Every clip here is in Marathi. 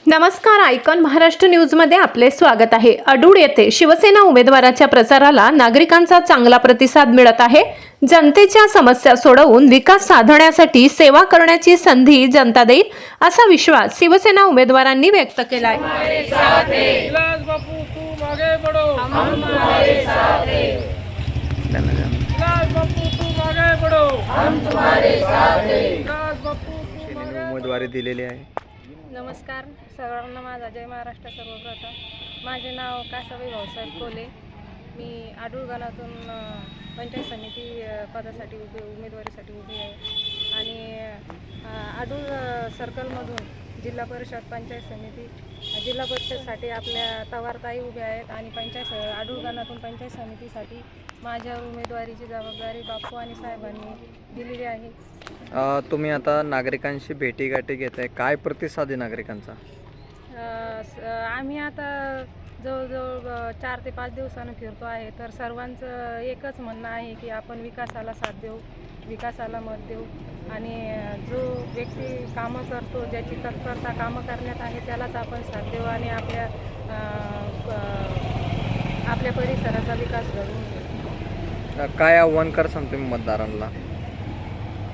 नमस्कार, आयकॉन महाराष्ट्र न्यूजमध्ये आपले स्वागत आहे। अडूळ येथे शिवसेना उमेदवाराच्या प्रचाराला नागरिकांचा चांगला प्रतिसाद मिळत आहे। जनतेच्या समस्या सोडवून विकास साधण्यासाठी सेवा करण्याची संधी जनता देईल असा विश्वास शिवसेना उमेदवारांनी व्यक्त केला आहे। विलास बापू तू मागे बढ़ो, हम तुम्हारे साथ हैं। विलास बापू तू मागे बढ़ो, हम तुम्हारे साथ हैं। विलास बापू तू मागे उमेदवारी दिलेली आहे। नमस्कार सर्वांना, माझा जय महाराष्ट्र। सर्वप्रथम माझे नाव कासाबाई भाऊसाहेब कोले। मी आडूळ गावातून पंचायत समिती पदासाठी उमेदवारीसाठी उभी आहे आणि आडूळ सर्कलमधून जिल्हा परिषद पंचायत समिती जिल्हा परिषदसाठी आपल्या तवारताई उभ्या आहेत आणि आडूळ गावातून पंचायत समितीसाठी माझ्या उमेदवारीची जबाबदारी बापू आणि साहेबांनी दिलेली आहे। तुम्ही आता नागरिकांशी भेटीगाठी घेत आहे, काय प्रतिसाद आहे नागरिकांचा? आम्ही आता जवळजवळ 4 ते 5 दिवसानं फिरतो आहे, तर सर्वांचं एकच म्हणणं आहे की आपण विकासाला साथ देऊ, विकासाला मत देऊ आणि जो व्यक्ती कामं करतो, ज्याची तत्परता कामं करण्यात आहे त्यालाच आपण साथ देऊ आणि आपल्या परिसराचा विकास घडवून घेऊ। काय आव्हान करसान तुम्ही मतदारांना?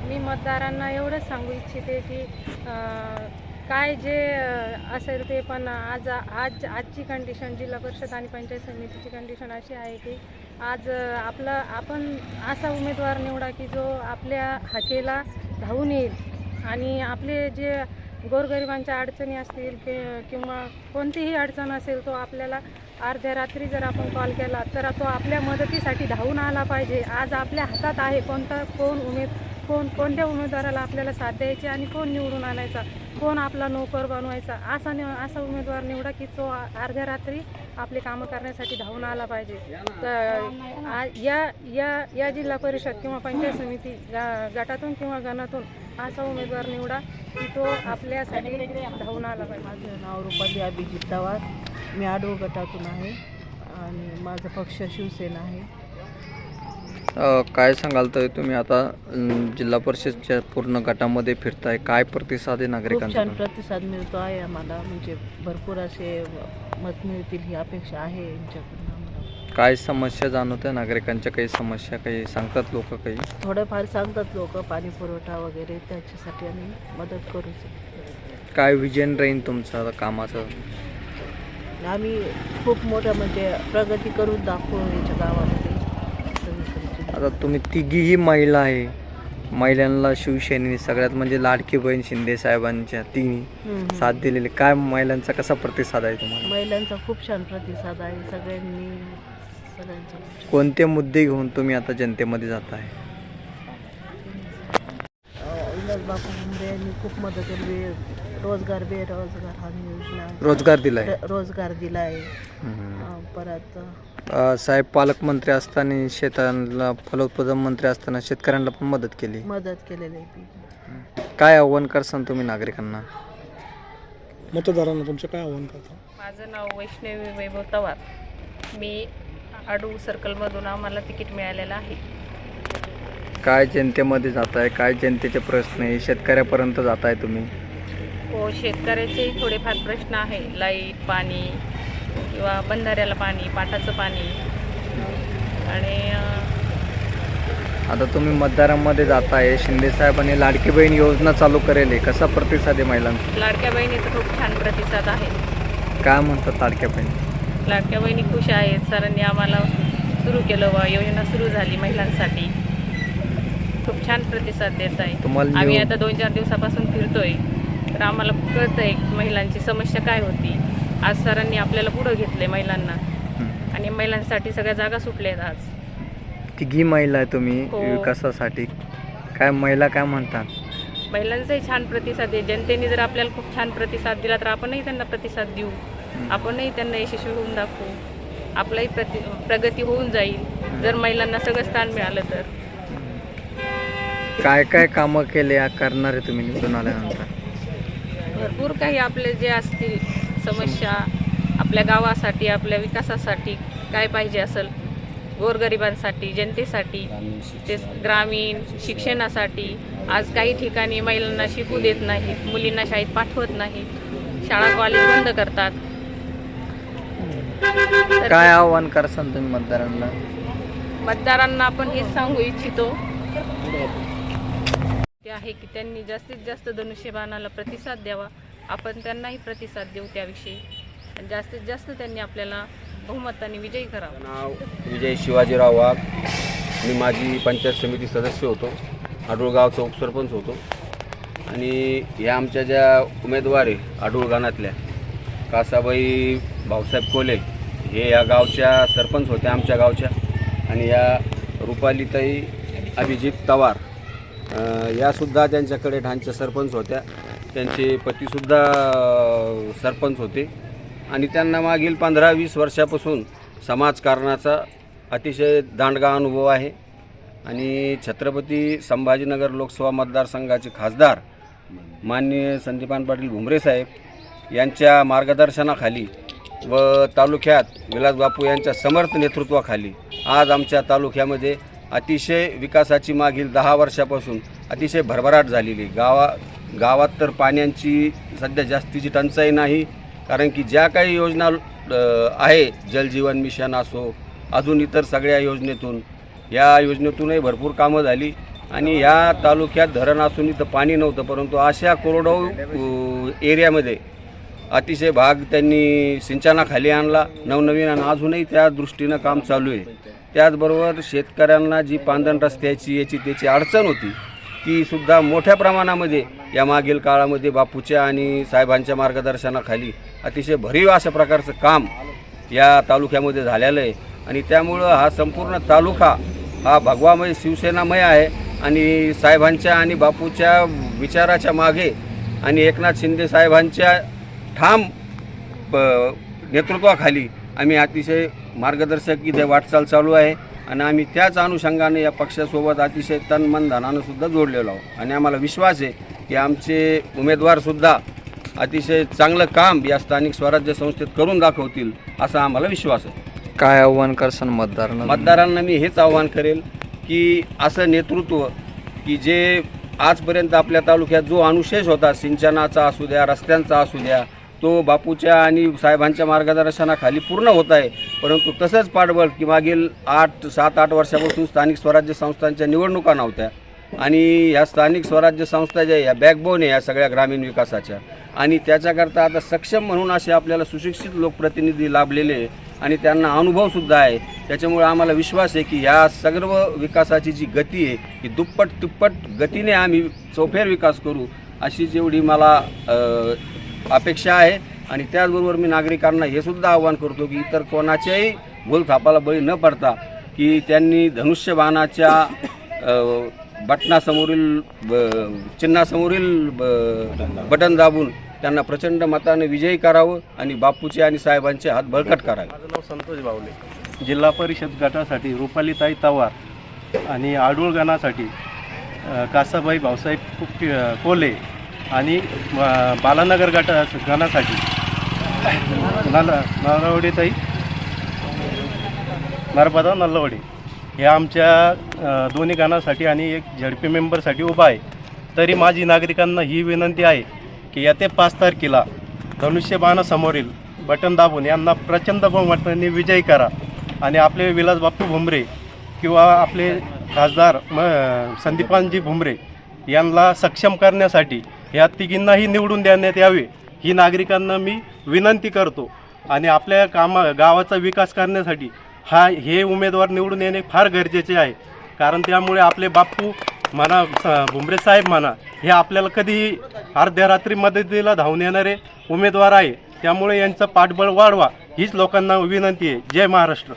मी मतदारांना एवढंच सांगू इच्छिते की काय जे असेल ते, पण आजची कंडिशन जिल्हा परिषद आणि पंचायत समितीची कंडिशन अशी आहे की आज आपण असा उमेदवार निवडा की जो आपल्या हाकेला धावून येईल आणि आपले जे गोरगरिबांच्या अडचणी असतील किंवा कोणतीही अडचण असेल तो आपल्याला अर्ध्या रात्री जर आपण कॉल केला तर तो आपल्या मदतीसाठी धावून आला पाहिजे। आज आपल्या हातात आहे कोणत्या उमेदवाराला आपल्याला साथ द्यायची आणि कोण निवडून आणायचा, कोण आपला नोकर बनवायचा, असा उमेदवार निवडा की तो अर्ध्या रात्री आपले कामं करण्यासाठी धावून आला पाहिजे। तर या जिल्हा परिषद किंवा पंचायत समिती गटातून किंवा गणातून असा उमेदवार निवडा की तो आपल्यासाठी धावून आला पाहिजे। माझं नाव रुपाली अभिजित तवार, मी आडूळ गटातून आहे आणि माझा पक्ष शिवसेना आहे। काय सांगाल तर तुम्ही आता जिल्हा परिषदच्या पूर्ण गटामध्ये फिरताय, काय प्रतिसाद आहे खूप नागरिकांचा? छान प्रतिसाद मिळतो आहे आम्हाला, म्हणजे भरपूर असे मत मिळतील ही अपेक्षा आहे यांच्याकडून आम्हाला। काय समस्या जाणवत आहे नागरिकांच्या? काही समस्या काही सांगतात लोक? काही थोडंफार सांगतात लोक, पाणी पुरवठा वगैरे, त्याच्यासाठी आम्ही मदत करू शकतो। काय विजन राहील तुमचं आता कामाचं? आम्ही खूप मोठं म्हणजे प्रगती करून दाखवू याच्या गावामध्ये। आता तुम्ही तिघीही महिला आहे, महिलांना शिवसेनेने सगळ्यात म्हणजे लाडकी बहीण शिंदे साहेबांच्या तिन्ही साथ दिलेली, काय महिलांचा कसा प्रतिसाद आहे तुम्हाला? महिलांचा खूप छान प्रतिसाद आहे, सगळ्यांचा। कोणते मुद्दे घेऊन तुम्ही आता जनतेमध्ये जात आहे? विलास बापू शिंदे यांनी खूप मदत केली, रोजगार बेरोजगार हमी योजना, रोजगार दिलाय, रोजगार दिला आहे। परत साहेब पालकमंत्री असताना शेतांना, फलोत्पादन मंत्री असताना शेतकऱ्यांना पण मदत केलेली आहे। काय आव्हान करसान तुम्ही नागरिकांना? मतदारांना तुमचं काय आव्हान करता? माझं नाव वैष्णवी वैभव तवार, मी आडूळ सर्कलमधून आम्हाला तिकीट मिळालेलं आहे। काय जनतेमध्ये जात आहे, काय जनतेचे प्रश्न आहे, शेतकऱ्यापर्यंत जात आहे तुम्ही? हो, शेतकऱ्याचे थोडेफार प्रश्न आहे, लाईट, पाणी किंवा बंधाऱ्याला पाणी, पाटाचं पाणी आणि आता तुम्ही मतदारांमध्ये जात आहे, शिंदे साहेबांनी लाडकी बहीण योजना चालू करेल, कसा प्रतिसाद आहे महिलांचा? लाडक्या बहिणीचा खूप छान प्रतिसाद आहे। काय म्हणतात लाडक्या बहिणी? लाडक्या बहिणी खुश आहेत, सरांनी आम्हाला सुरू केलं व योजना सुरू झाली महिलांसाठी, खूप छान प्रतिसाद देत आहे। आम्ही आता 2-4 दिवसापासून फिरतोय तर आम्हाला कळतं आहे महिलांची समस्या काय होती। आज सरांनी आपल्याला पुढं घेतले महिलांना आणि महिलांसाठी सगळ्या जागा सुटल्या आहेत आज। तिघी महिला आहे तुम्ही हो. विकासासाठी काय महिला काय म्हणतात? महिलांचाही छान प्रतिसाद आहे, जनतेने जर आपल्याला खूप छान प्रतिसाद दिला तर आपणही त्यांना प्रतिसाद देऊ, आपणही त्यांना यशस्वी होऊन दाखवू, आपलाही प्रगती होऊन जाईल जर महिलांना सगळं स्थान मिळालं तर। काय काय कामं केले करणार आहे तुम्ही निवडून आल्यानंतर? भरपूर काही आपले जे असतील समस्या, आपल्या गावासाठी, आपल्या विकासासाठी काय पाहिजे असेल, गोरगरिबांसाठी, जनतेसाठी, ते ग्रामीण शिक्षणासाठी। आज काही ठिकाणी महिलांना शिकू देत नाहीत, मुलींना शाळेत पाठवत नाहीत, शाळा कॉलेज बंद करतात. तर काय आव्हान करसान तुम्ही मतदारांना आपण हेच सांगू इच्छितो ते आहे की त्यांनी जास्तीत जास्त धनुष्यबाणाला प्रतिसाद द्यावा. आपण त्यांनाही प्रतिसाद देऊ त्याविषयी, आणि जास्तीत जास्त त्यांनी आपल्याला बहुमताने विजयी करावा. नाव विजय शिवाजीराव वाघ. मी माजी पंचायत समिती सदस्य होतो, आडुळगावचा उपसरपंच होतो. आणि या आमच्या ज्या उमेदवार आहे आडुळगाणातल्या, कासाबाई भाऊसाहेब कोले हे या गावच्या सरपंच होत्या आमच्या गावच्या. आणि या रुपालीताई अभिजित तवार यासुद्धा त्यांच्याकडे ढाणच्या सरपंच होत्या. त्यांचे पतीसुद्धा सरपंच होते. आणि त्यांना मागील 15-20 वर्षापासून समाजकारणाचा अतिशय दांडगा अनुभव आहे. आणि छत्रपती संभाजीनगर लोकसभा मतदारसंघाचे खासदार माननीय संदीपान पाटील भुमरे साहेब यांच्या मार्गदर्शनाखाली व तालुक्यात विलासबापू यांच्या समर्थ नेतृत्वाखाली आज आमच्या तालुक्यामध्ये अतिशय विकासाची मागील 10 वर्षापासून अतिशय भरभराट झालेली. गावात तर पाण्याची सध्या जास्तीची टंचाई नाही, कारण की ज्या काही योजना आहे, जलजीवन मिशन असो, अजून इतर सगळ्या या योजनेतूनही भरपूर कामं झाली. आणि या तालुक्यात धरण असून इथं पाणी नव्हतं, परंतु अशा कोरडवाहू एरियामध्ये अतिशय भाग त्यांनी सिंचनाखाली आणला नवनवीन, आणि अजूनही त्या दृष्टीनं काम चालू आहे. त्याचबरोबर शेतकऱ्यांना जी पांदण रस्त्याची त्याची अडचण होती, ती सुद्धा मोठ्या प्रमाणामध्ये या मागील काळामध्ये बापूच्या आणि साहेबांच्या मार्गदर्शनाखाली अतिशय भरीव अशा प्रकारचं काम या तालुक्यामध्ये झालेलं आहे. आणि त्यामुळं हा संपूर्ण तालुका हा भगवामय शिवसेनामय आहे. आणि साहेबांच्या आणि बापूच्या विचाराच्या मागे आणि एकनाथ शिंदे साहेबांच्या ठाम नेतृत्वाखाली आम्ही अतिशय मार्गदर्शक इथे वाटचाल चालू आहे. आणि आम्ही त्याच अनुषंगाने या पक्षासोबत अतिशय तन मन धनानं सुद्धा जोडलेलो आहोत. आणि आम्हाला विश्वास आहे की आमचे उमेदवारसुद्धा अतिशय चांगलं काम या स्थानिक स्वराज्य संस्थेत करून दाखवतील असा आम्हाला विश्वास आहे. काय आव्हान करसान मतदारांना मी हेच आव्हान करेल की असं नेतृत्व की जे आजपर्यंत आपल्या तालुक्यात जो अनुशेष होता, सिंचनाचा असू द्या, रस्त्यांचा असू द्या, तो बापूच्या आणि साहेबांच्या मार्गदर्शनाखाली पूर्ण होत आहे. परंतु तसंच पाठबळ की मागील 7-8 वर्षापासून स्थानिक स्वराज्य संस्थांच्या निवडणुका नव्हत्या. आणि ह्या स्थानिक स्वराज्य संस्था ज्या या बॅकबोन आहे या सगळ्या ग्रामीण विकासाच्या. आणि त्याच्याकरता आता सक्षम म्हणून असे आपल्याला सुशिक्षित लोकप्रतिनिधी लाभलेले आहे आणि त्यांना अनुभवसुद्धा आहे. त्याच्यामुळे आम्हाला विश्वास आहे की ह्या सर्व विकासाची जी गती आहे ही दुप्पट तिप्पट गतीने आम्ही चौफेर विकास करू अशी जेवढी मला अपेक्षा आहे. आणि त्याचबरोबर मी नागरिकांना हे सुद्धा आवाहन करतो की इतर कोणाच्याही भूलथापाला बळी न पडता की त्यांनी धनुष्यबाणाच्या बटनासमोरील चिन्हासमोरील बटन दाबून त्यांना प्रचंड मताने विजयी करावं आणि बापूचे आणि साहेबांचे हात बळकट करावे. माझं नाव संतोष बावले. जिल्हा परिषद गटासाठी रुपालीताई तवार आणि आडुळगाणासाठी कासाबाई भाऊसाहेब कोले आणि बालानगर गणासाठी नलवडेताई नर्मदा नलवडे हे आमच्या दोन्ही गणासाठी आणि एक झडपी मेंबरसाठी उभा आहे. तरी माझी नागरिकांना ही विनंती आहे की येत्या 5 तारखेला धनुष्यबाणासमोरील बटन दाबून यांना प्रचंड बहुमताने विजयी करा. आणि आपले विलासबापू भुमरे किंवा आपले खासदार संदीपानजी भुमरे यांना सक्षम करण्यासाठी या तिघींनाही निवडून देण्यात यावे ही नागरिकांना मी विनंती करतो. आणि आपल्या गावाचा विकास करण्यासाठी हे उमेदवार निवडून येणे फार गरजेचे आहे. कारण त्यामुळे आपले बापू म्हणा, भुमरे साहेब म्हणा, हे आपल्याला कधीही अर्ध्या रात्री मदतीला धावून येणारे उमेदवार आहे. त्यामुळे यांचं पाठबळ वाढवा हीच लोकांना विनंती आहे. जय महाराष्ट्र.